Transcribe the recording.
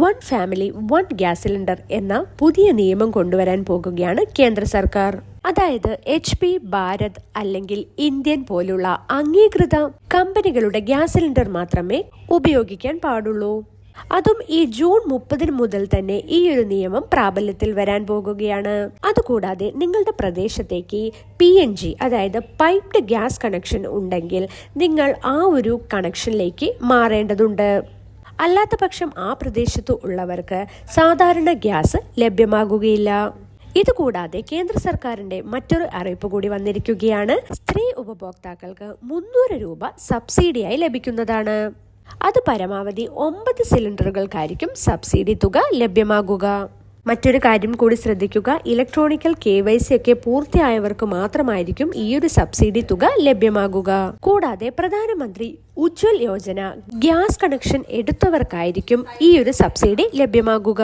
One family one gas cylinder എന്ന പുതിയ നിയമം കൊണ്ടുവരാൻ പോകുകയാണ് കേന്ദ്ര സർക്കാർ. അതായത് HP, ഭാരത് അല്ലെങ്കിൽ ഇന്ത്യൻ പോലുള്ള അംഗീകൃത കമ്പനികളുടെ ഗ്യാസ് സിലിണ്ടർ മാത്രമേ ഉപയോഗിക്കാൻ പാടുള്ളൂ. അതും ഈ ജൂൺ 30 മുതൽ തന്നെ ഈ ഒരു നിയമം പ്രാബല്യത്തിൽ വരാൻ പോകുകയാണ്. അതുകൂടാതെ നിങ്ങളുടെ പ്രദേശത്തേക്ക് PNG അതായത് പൈപ്ഡ് ഗ്യാസ് കണക്ഷൻ ഉണ്ടെങ്കിൽ നിങ്ങൾ ആ ഒരു കണക്ഷനിലേക്ക് മാറേണ്ടതുണ്ട്. അല്ലാത്ത പക്ഷം ആ പ്രദേശത്ത് ഉള്ളവർക്ക് സാധാരണ ഗ്യാസ് ലഭ്യമാകുകയില്ല. ഇതുകൂടാതെ കേന്ദ്ര സർക്കാരിന്റെ മറ്റൊരു അറിയിപ്പ് കൂടി വന്നിരിക്കുകയാണ്. സ്ത്രീ ഉപഭോക്താക്കൾക്ക് 300 രൂപ സബ്സിഡിയായി ലഭിക്കുന്നതാണ്. അത് പരമാവധി 9 സിലിണ്ടറുകൾക്കായിരിക്കും സബ്സിഡി തുക ലഭ്യമാകുക. മറ്റൊരു കാര്യം കൂടി ശ്രദ്ധിക്കുക, ഇലക്ട്രോണിക്കൽ KYC ഒക്കെ പൂർത്തിയായവർക്ക് മാത്രമായിരിക്കും ഈ ഒരു സബ്സിഡി തുക ലഭ്യമാകുക. കൂടാതെ പ്രധാനമന്ത്രി ഉജ്ജ്വൽ യോജന ഗ്യാസ് കണക്ഷൻ എടുത്തവർക്കായിരിക്കും ഈ ഒരു സബ്സിഡി ലഭ്യമാകുക.